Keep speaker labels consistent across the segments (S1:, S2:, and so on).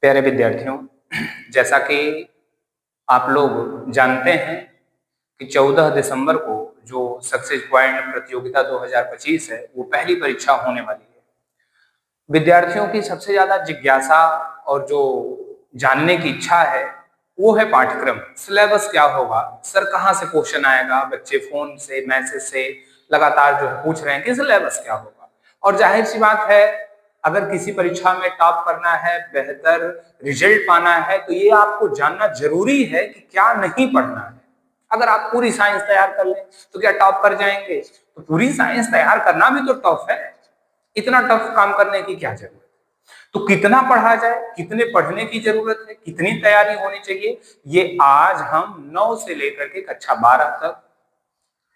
S1: प्यारे विद्यार्थियों, जैसा कि आप लोग जानते हैं कि 14 दिसंबर को जो सक्सेस पॉइंट प्रतियोगिता 2025 है वो पहली परीक्षा होने वाली है। विद्यार्थियों की सबसे ज्यादा जिज्ञासा और जो जानने की इच्छा है वो है पाठ्यक्रम, सिलेबस क्या होगा, सर कहाँ से क्वेश्चन आएगा। बच्चे फोन से, मैसेज से लगातार जो है पूछ रहे हैं कि सिलेबस क्या होगा। और जाहिर सी बात है, अगर किसी परीक्षा में टॉप करना है, बेहतर रिजल्ट पाना है, तो ये आपको जानना जरूरी है कि क्या नहीं पढ़ना है। अगर आप पूरी साइंस तैयार कर लें तो क्या टॉप कर जाएंगे? तो पूरी साइंस तैयार करना भी तो टफ है। इतना टफ काम करने की क्या जरूरत है? तो कितना पढ़ा जाए, कितने पढ़ने की जरूरत है, कितनी तैयारी होनी चाहिए, ये आज हम 9 से लेकर के कक्षा 12 तक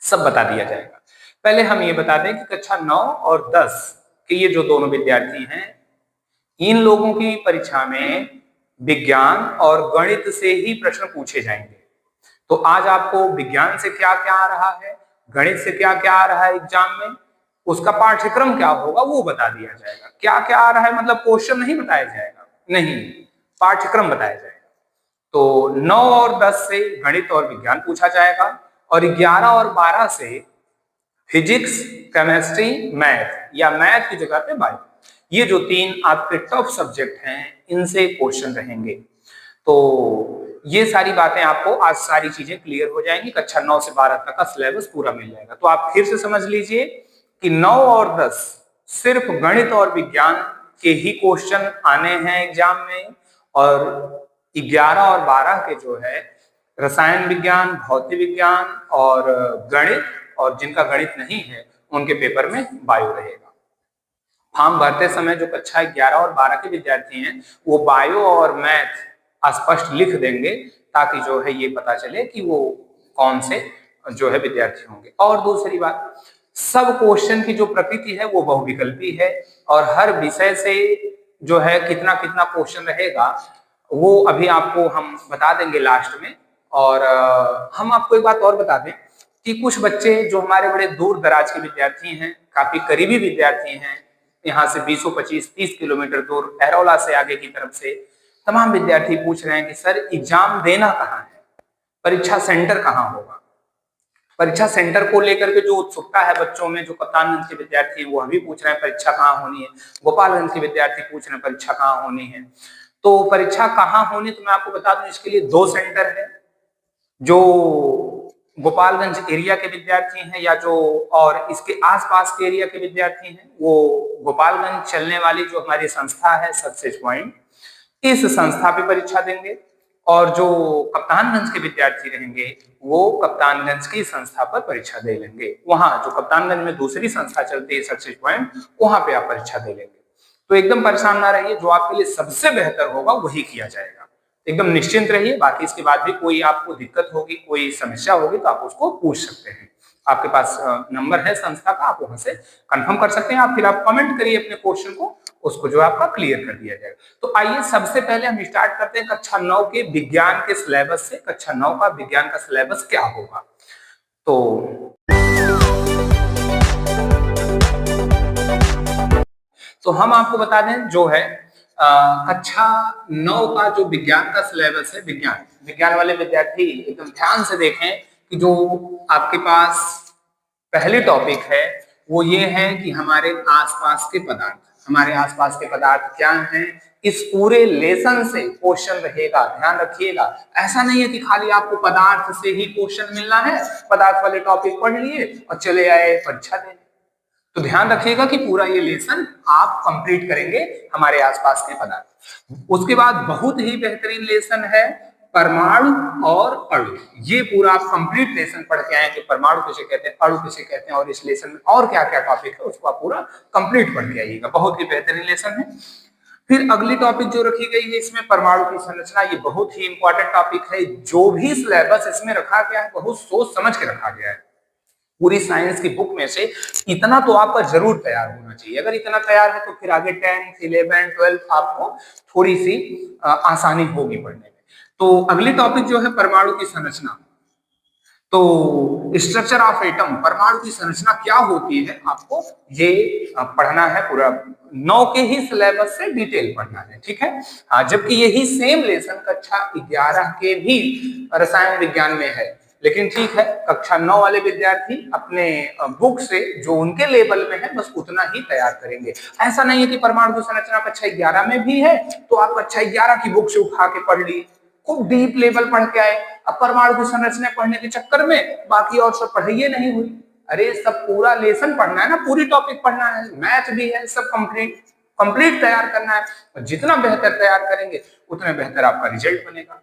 S1: सब बता दिया जाएगा। पहले हम ये बता दें कि कक्षा 9 और 10 के ये जो दोनों विद्यार्थी हैं, इन लोगों की परीक्षा में विज्ञान और गणित से ही प्रश्न पूछे जाएंगे। तो आज आपको विज्ञान से क्या क्या आ रहा है, गणित से क्या क्या आ रहा है एग्जाम में, उसका पाठ्यक्रम क्या होगा वो बता दिया जाएगा। क्या क्या आ रहा है मतलब क्वेश्चन नहीं बताया जाएगा, नहीं, पाठ्यक्रम बताया जाएगा। तो 9 और 10 से गणित और विज्ञान पूछा जाएगा और 11 और 12 से फिजिक्स, केमिस्ट्री, मैथ या मैथ की जगह पे बायो, ये जो तीन आपके टॉप सब्जेक्ट हैं इनसे क्वेश्चन रहेंगे। तो ये सारी बातें आपको आज सारी चीजें क्लियर हो जाएंगी। कक्षा 9 से 12 तक का सिलेबस पूरा मिल जाएगा। तो आप फिर से समझ लीजिए कि 9 और 10 सिर्फ गणित और विज्ञान के ही क्वेश्चन आने हैं एग्जाम में, और 11 और 12 के जो है रसायन विज्ञान, भौतिक विज्ञान और गणित, और जिनका गणित नहीं है उनके पेपर में बायो रहेगा। फॉर्म भरते समय जो कक्षा 11 और 12 के विद्यार्थी हैं वो बायो और मैथ स्पष्ट लिख देंगे, ताकि जो है ये पता चले कि वो कौन से जो है विद्यार्थी होंगे। और दूसरी बात, सब क्वेश्चन की जो प्रकृति है वो बहुविकल्पी है, और हर विषय से जो है कितना कितना क्वेश्चन रहेगा वो अभी आपको हम बता देंगे लास्ट में। और हम आपको एक बात और बता दें कि कुछ बच्चे जो हमारे बड़े दूर दराज के विद्यार्थी हैं, काफी करीबी विद्यार्थी हैं, यहाँ से 20-25-30 किलोमीटर दूर एरोला से आगे की तरफ से तमाम विद्यार्थी पूछ रहे हैं कि सर एग्जाम देना कहाँ है, परीक्षा सेंटर कहाँ होगा। परीक्षा सेंटर को लेकर के जो उत्सुकता है बच्चों में, जो कप्तानगंज के विद्यार्थी हैं वो अभी पूछ रहे हैं परीक्षा कहाँ होनी है, गोपालगंज के विद्यार्थी पूछ रहे हैं परीक्षा कहाँ होनी है। तो परीक्षा कहाँ होनी, तो मैं आपको बता दूं इसके लिए 2 सेंटर है। जो गोपालगंज एरिया के विद्यार्थी हैं या जो और इसके आसपास के एरिया के विद्यार्थी हैं, वो गोपालगंज चलने वाली जो हमारी संस्था है सक्सेस पॉइंट, इस संस्था पे परीक्षा देंगे। और जो कप्तानगंज के विद्यार्थी रहेंगे वो कप्तानगंज की संस्था पर परीक्षा दे लेंगे। वहां जो कप्तानगंज में दूसरी संस्था चलती है सक्सेस पॉइंट, वहां पे आप परीक्षा दे लेंगे। तो एकदम परेशान ना रहिए, जो आपके लिए सबसे बेहतर होगा वही किया जाएगा। एकदम निश्चिंत रहिए। बाकी इसके बाद भी कोई आपको दिक्कत होगी, कोई समस्या होगी तो आप उसको पूछ सकते हैं। आपके पास नंबर है संस्था का, आप वहां से कंफर्म कर सकते हैं। आप फिर आप कमेंट करिए अपने क्वेश्चन को, उसको जो आपका क्लियर कर दिया जाएगा। तो आइए सबसे पहले हम स्टार्ट करते हैं कक्षा 9 के विज्ञान के सिलेबस से। कक्षा 9 का विज्ञान का सिलेबस क्या होगा, तो हम आपको बता दें जो है कक्षा 9 का जो विज्ञान का सिलेबस है, विज्ञान वाले विद्यार्थी एकदम ध्यान से देखें कि जो आपके पास पहली टॉपिक है वो ये है कि हमारे आसपास के पदार्थ। हमारे आसपास के पदार्थ क्या हैं, इस पूरे लेसन से क्वेश्चन रहेगा, ध्यान रखिएगा। ऐसा नहीं है कि खाली आपको पदार्थ से ही क्वेश्चन मिलना है, पदार्थ वाले टॉपिक पढ़ लिए और चले आए परीक्षा देने। तो ध्यान रखिएगा कि पूरा ये लेसन आप कंप्लीट करेंगे हमारे आसपास के पदार्थ। उसके बाद बहुत ही बेहतरीन लेसन है परमाणु और अणु। ये पूरा आप कंप्लीट लेसन पढ़ के आए कि परमाणु किसे कहते हैं, अणु किसे कहते हैं, और इस लेसन में और क्या क्या टॉपिक है उसको आप पूरा कंप्लीट पढ़ के आइएगा। बहुत ही बेहतरीन लेसन है। फिर अगली टॉपिक जो रखी गई है इसमें परमाणु की संरचना, ये बहुत ही इंपॉर्टेंट टॉपिक है। जो भी सिलेबस इसमें रखा गया है बहुत सोच समझ के रखा गया है। पूरी साइंस की बुक में से इतना तो आपका जरूर तैयार होना चाहिए। अगर इतना तैयार है तो फिर आगे 10th, 11th, 12th आपको थोड़ी सी आसानी होगी पढ़ने में। तो अगली टॉपिक जो है परमाणु की संरचना। तो स्ट्रक्चर ऑफ एटम, परमाणु की संरचना क्या होती है, आपको ये पढ़ना है पूरा 9 के ही सिलेबस से डिटेल पढ़ना है, ठीक है। हाँ, जबकि यही सेम लेसन कक्षा 11 के भी रसायन विज्ञान में है, लेकिन ठीक है, कक्षा 9 वाले विद्यार्थी अपने बुक से जो उनके लेवल में है बस उतना ही तैयार करेंगे। ऐसा नहीं है कि परमाणु की संरचना कक्षा 11 में भी है तो आप कक्षा 11 की बुक से उठा के पढ़ लिए, खूब डीप लेवल पढ़ के आए, अब परमाणु की संरचना पढ़ने के चक्कर में बाकी और सब पढ़ाई नहीं हुई। अरे सब पूरा लेसन पढ़ना है ना, पूरी टॉपिक पढ़ना है, मैथ भी है, सब कंप्लीट तैयार करना है। और जितना बेहतर तैयार करेंगे उतना बेहतर आपका रिजल्ट बनेगा,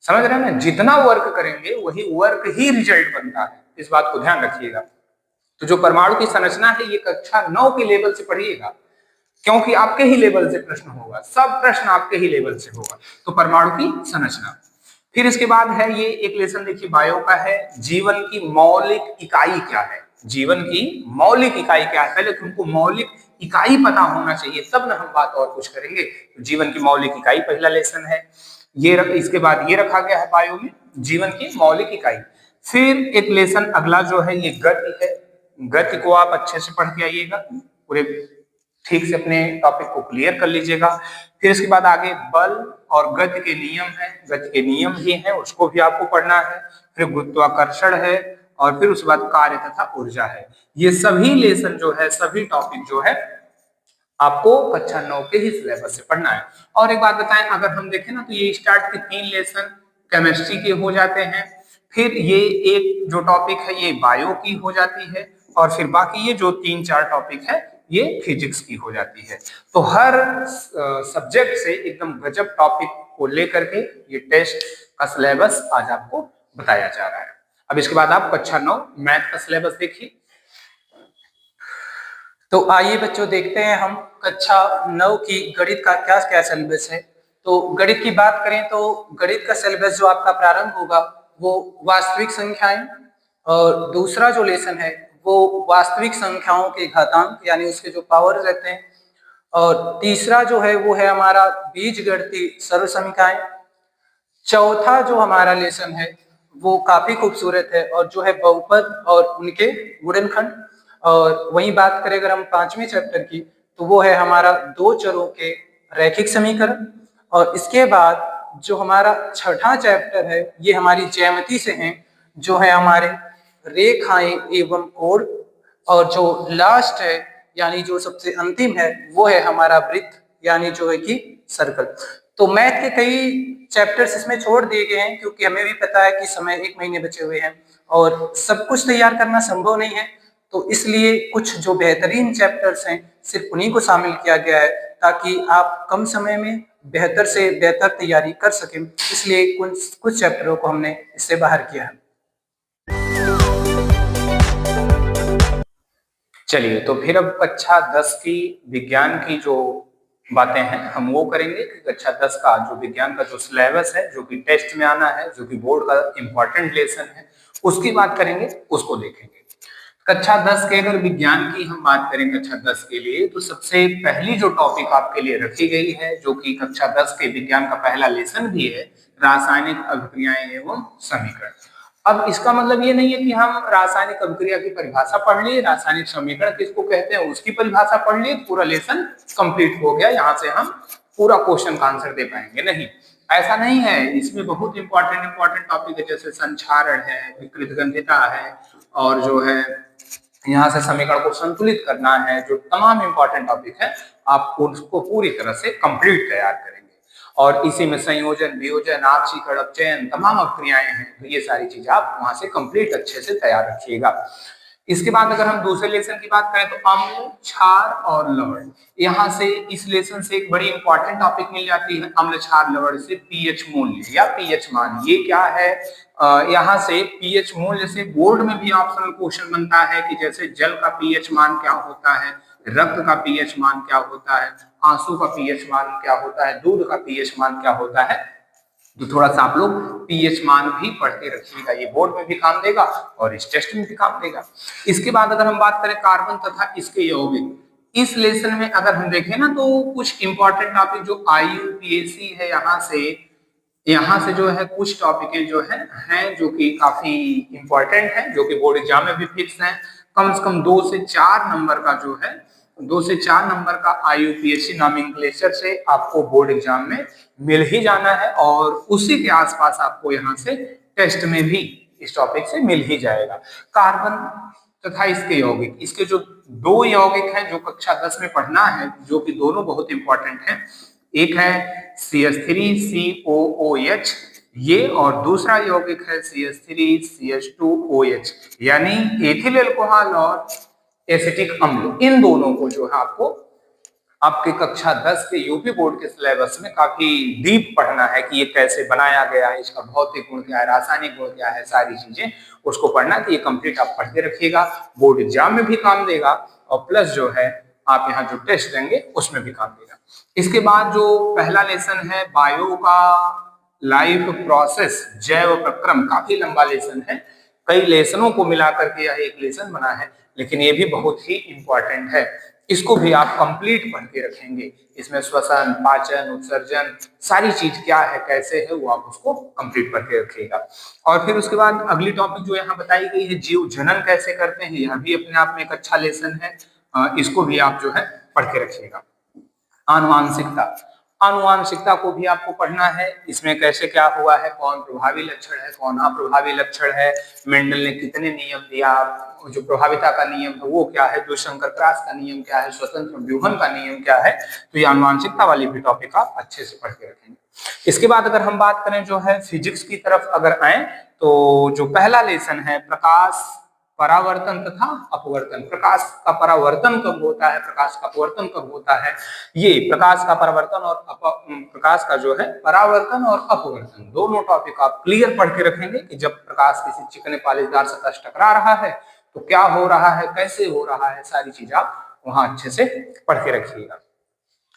S1: समझ रहे हैं ना। जितना वर्क करेंगे वही वर्क ही रिजल्ट बनता है, इस बात को ध्यान रखिएगा। तो जो परमाणु की संरचना है ये कक्षा 9 के लेवल से पढ़िएगा, क्योंकि आपके ही लेवल से प्रश्न होगा, सब प्रश्न आपके ही लेवल से होगा। तो परमाणु की संरचना, फिर इसके बाद है ये एक लेसन देखिए बायो का है, जीवन की मौलिक इकाई क्या है। जीवन की मौलिक इकाई क्या है, पहले तुमको मौलिक इकाई पता होना चाहिए, तब ना हम बात और कुछ करेंगे। तो जीवन की मौलिक इकाई पहला लेसन है ये इसके बाद ये रखा गया है बायो में, जीवन की मौलिक इकाई। फिर एक लेसन अगला जो है ये गति है, गति को आप अच्छे से पढ़ के आइएगा, पूरे ठीक से अपने टॉपिक को क्लियर कर लीजिएगा। फिर इसके बाद आगे बल और गति के नियम है, गति के नियम भी हैं उसको भी आपको पढ़ना है। फिर गुरुत्वाकर्षण है और फिर उसके बाद कार्य तथा ऊर्जा है। ये सभी लेसन जो है, सभी टॉपिक जो है आपको कक्षा 9 के ही सिलेबस से पढ़ना है। और एक बात बताएं, अगर हम देखें ना तो ये स्टार्ट के 3 लेसन केमिस्ट्री के हो जाते हैं, फिर ये एक जो टॉपिक है ये बायो की हो जाती है, और फिर बाकी ये जो 3-4 टॉपिक है ये फिजिक्स की हो जाती है। तो हर सब्जेक्ट से एकदम गजब टॉपिक को लेकर के ये टेस्ट का सिलेबस आज आपको बताया जा रहा है। अब इसके बाद आप कक्षा 9 मैथ का सिलेबस देखिए।
S2: तो आइए बच्चों देखते हैं हम कक्षा 9 की गणित का क्या क्या सिलेबस है। तो गणित की बात करें तो गणित का सिलेबस जो आपका प्रारंभ होगा वो वास्तविक संख्याएं, और दूसरा जो लेसन है वो वास्तविक संख्याओं के घातांक यानी उसके जो पावर रहते हैं, और तीसरा जो है वो है हमारा बीजगणितीय सरल समीकरण। चौथा जो हमारा लेसन है वो काफी खूबसूरत है और जो है बहुपद और उनके गुणनखंड। और वहीं बात करें अगर हम 5वें चैप्टर की तो वो है हमारा दो चरों के रैखिक समीकरण। और इसके बाद जो हमारा छठा चैप्टर है ये हमारी ज्यामिति से है, जो है हमारे रेखाएं एवं कोण। और जो लास्ट है यानी जो सबसे अंतिम है वो है हमारा वृत्त यानी जो है कि सर्कल। तो मैथ के कई चैप्टर्स इसमें छोड़ दिए गए हैं क्योंकि हमें भी पता है कि समय 1 महीने बचे हुए हैं और सब कुछ तैयार करना संभव नहीं है। तो इसलिए कुछ जो बेहतरीन चैप्टर्स हैं सिर्फ उन्हीं को शामिल किया गया है ताकि आप कम समय में बेहतर से बेहतर तैयारी कर सकें, इसलिए कुछ चैप्टरों को हमने इससे बाहर किया है।
S1: चलिए, तो फिर अब कक्षा 10 की विज्ञान की जो बातें हैं हम वो करेंगे कि कक्षा 10 का जो विज्ञान का जो सिलेबस है, जो कि टेस्ट में आना है, जो कि बोर्ड का इंपॉर्टेंट लेसन है, उसकी बात करेंगे, उसको देखेंगे। कक्षा 10 के अगर विज्ञान की हम बात करें कक्षा 10 के लिए, तो सबसे पहली जो टॉपिक आपके लिए रखी गई है, जो कि कक्षा 10 के विज्ञान का पहला लेसन भी है, रासायनिक अभिक्रियाएं एवं समीकरण। अब इसका मतलब ये नहीं है कि हम रासायनिक अभिक्रिया की परिभाषा पढ़ लिए, रासायनिक समीकरण किसको कहते हैं उसकी परिभाषा पढ़ लिए, पूरा लेसन कंप्लीट हो गया, यहाँ से हम पूरा क्वेश्चन का आंसर दे पाएंगे, नहीं, ऐसा नहीं है। इसमें बहुत इंपॉर्टेंट टॉपिक है, जैसे संचारण है, विकृतगंधिता है, और जो है यहाँ से समीकरण को संतुलित करना है, जो तमाम इंपॉर्टेंट टॉपिक है आप उसको पूरी तरह से कंप्लीट तैयार करेंगे। और इसी में संयोजन, वियोजन, आपसीकरण, अपचयन, तमाम अभिक्रियाएं हैं, तो ये सारी चीजें आप वहां से कंप्लीट अच्छे से तैयार रखिएगा। इसके बाद अगर हम दूसरे लेसन की बात करें तो अम्ल, क्षार और लवण, यहाँ से इस लेसन से एक बड़ी इंपॉर्टेंट टॉपिक मिल जाती है, अम्ल, क्षार, लवण से पीएच मूल्य या पीएच मान। ये क्या है, यहाँ से पीएच मूल्य से बोर्ड में भी ऑप्शनल क्वेश्चन बनता है कि जैसे जल का पीएच मान क्या होता है, रक्त का पीएच मान क्या होता है, आंसू का पीएच मान क्या होता है, दूध का पीएच मान क्या होता है। तो थोड़ा सा आप लोग पीएच मान भी पढ़ते रखिएगा, ये बोर्ड में भी काम देगा और इस टेस्ट में भी काम देगा। इसके बाद अगर हम बात करें कार्बन तथा इसके यौगिक, इस लेसन में अगर हम देखें ना तो कुछ इंपॉर्टेंट टॉपिक जो IUPAC है, यहाँ से यहाँ से जो है कुछ टॉपिकें जो हैं जो कि काफी इंपॉर्टेंट हैं, जो कि बोर्ड एग्जाम में भी फिक्स हैं। कम से कम 2 से 4 नंबर का जो है 2 से 4 नंबर का IUPAC नॉमेनक्लेचर से आपको बोर्ड एग्जाम में मिल ही जाना है, और उसी के आसपास आपको यहाँ से टेस्ट में भी इस टॉपिक से मिल ही जाएगा। कार्बन तथा इसके यौगिक, इसके जो 2 यौगिक हैं जो कक्षा 10 में पढ़ना है, जो कि दोनों बहुत इंपॉर्टेंट हैं। एक है CH3COOH ये, और दूसरा यौगिक है CH3CH2OH, यानी एथिल अल्कोहल और एसिटिक अम्ल। इन दोनों को जो है आपको आपके कक्षा 10 के यूपी बोर्ड के सिलेबस में काफी डीप पढ़ना है कि ये कैसे बनाया गया है, इसका भौतिक गुण क्या है, रासायनिक गुण क्या है, सारी चीजें उसको पढ़ना है। तो ये कंप्लीट आप पढ़ते रखिएगा, बोर्ड एग्जाम में भी काम देगा, और प्लस जो है आप यहाँ जो टेस्ट देंगे उसमें भी काम देगा। इसके बाद जो पहला लेसन है बायो का लाइफ प्रोसेस, जैव प्रक्रम, काफी लंबा लेसन है, कई लेसनों को मिलाकर के यह एक लेसन बना है, लेकिन ये भी बहुत ही इंपॉर्टेंट है। इसको भी आप कंप्लीट पढ़ के रखेंगे। इसमें श्वसन, पाचन, उत्सर्जन, सारी चीज क्या है, कैसे है, वो आप उसको कंप्लीट पढ़ के रखिएगा। और फिर उसके बाद अगली टॉपिक जो यहाँ बताई गई है, जीव जनन कैसे करते हैं, यह भी अपने आप में एक अच्छा लेसन है, इसको भी आप जो है पढ़ के रखिएगा। आनुवांशिकता, आनुवांशिकता को भी आपको पढ़ना है। इसमें कैसे क्या हुआ है, कौन प्रभावी लक्षण है, कौन अप्रभावी लक्षण है, मेंडल ने कितने नियम दिया, जो प्रभाविता का नियम है वो क्या है, द्विसंकर क्रॉस का नियम क्या है, स्वतंत्र व्यूहन का नियम क्या है। तो ये आनुवांशिकता वाली भी टॉपिक आप अच्छे से पढ़ के रखेंगे। इसके बाद अगर हम बात करें जो है फिजिक्स की तरफ अगर आए, तो जो पहला लेसन है प्रकाश, परावर्तन तथा अपवर्तन। प्रकाश का परावर्तन कब होता है, प्रकाश का अपवर्तन कब होता है, ये प्रकाश का परावर्तन और प्रकाश का जो है परावर्तन और अपवर्तन दोनों टॉपिक आप क्लियर पढ़ के रखेंगे कि जब प्रकाश किसी चिकने पालिशदार सतह से टकरा रहा है तो क्या हो रहा है, कैसे हो रहा है, सारी चीज आप वहां अच्छे से पढ़ के रखिएगा।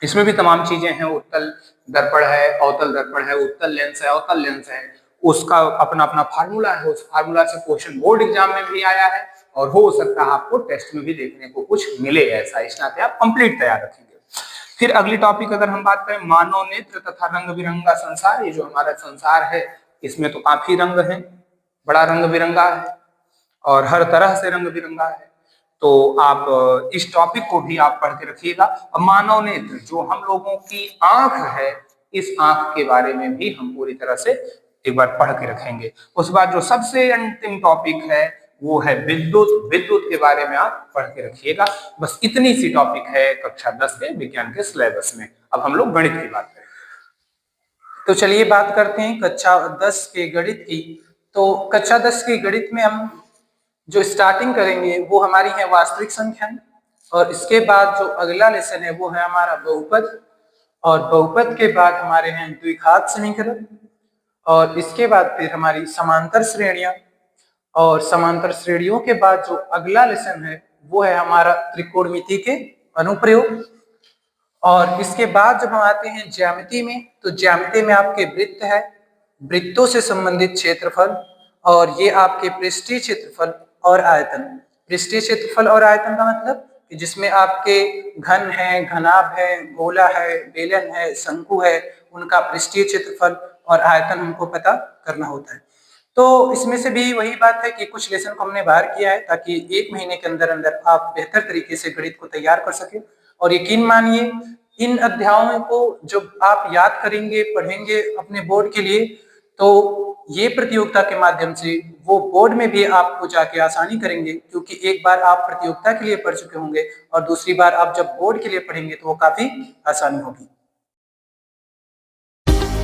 S1: इसमें भी तमाम चीजें हैं, उत्तल दर्पण है, अवतल दर्पण है, उत्तल लेंस है, अवतल लेंस है, उसका अपना अपना फार्मूला है, उस फार्मूला से क्वेश्चन बोर्ड एग्जाम में भी आया है, और हो सकता है आपको टेस्ट में भी देखने को कुछ मिले ऐसा, इस नाते आप कंप्लीट तैयार रखेंगे। फिर अगली टॉपिक अगर हम बात करें मानव नेत्र तथा रंग बिरंगा संसार, ये जो हमारा संसार है इसमें तो काफी रंग है, बड़ा रंग बिरंगा है और हर तरह से रंग बिरंगा है, तो आप इस टॉपिक को भी आप पढ़ के रखिएगा। मानव नेत्र जो हम लोगों की आंख है, इस आंख के बारे में भी हम पूरी तरह से एक बार पढ़ के रखेंगे। उसके बाद जो सबसे अंतिम टॉपिक है वो है विद्युत, विद्युत के बारे में आप पढ़ के रखिएगा। बस इतनी सी टॉपिक है कक्षा 10 के विज्ञान के सिलेबस में। अब हम लोग गणित की बात करें,
S2: तो चलिए बात करते हैं कक्षा 10 के गणित की। तो कक्षा 10 के गणित में हम जो स्टार्टिंग करेंगे वो हमारी है वास्तविक संख्याएं, और इसके बाद जो अगला लेसन है वो है हमारा बहुपद, और बहुपद के बाद हमारे हैं द्विघात समीकरण, और इसके बाद फिर हमारी समांतर श्रेणियां, और समांतर श्रेणियों के बाद जो अगला लेसन है वो है हमारा त्रिकोणमिति के अनुप्रयोग। और इसके बाद जब हम आते हैं ज्यामिति में, तो ज्यामिति में आपके वृत्त है, वृत्तों से संबंधित क्षेत्रफल, और ये आपके पृष्ठीय क्षेत्रफल और आयतन। पृष्ठीय क्षेत्रफल और आयतन का मतलब कि जिसमें आपके घन है, घनाभ है, गोला है, बेलन है, शंकु है, उनका पृष्ठीय क्षेत्रफल और आयतन हमको पता करना होता है। तो इसमें से भी वही बात है कि कुछ लेसन को हमने बाहर किया है ताकि 1 महीने के अंदर अंदर आप बेहतर तरीके से गणित को तैयार कर सके। और यकीन मानिए इन अध्यायों को जब आप याद करेंगे, पढ़ेंगे अपने बोर्ड के लिए, तो ये प्रतियोगिता के माध्यम से वो बोर्ड में भी आपको जाके आसानी करेंगे, क्योंकि एक बार आप प्रतियोगिता के लिए पढ़ चुके होंगे और दूसरी बार आप जब बोर्ड के लिए पढ़ेंगे तो वो काफी आसानी होगी।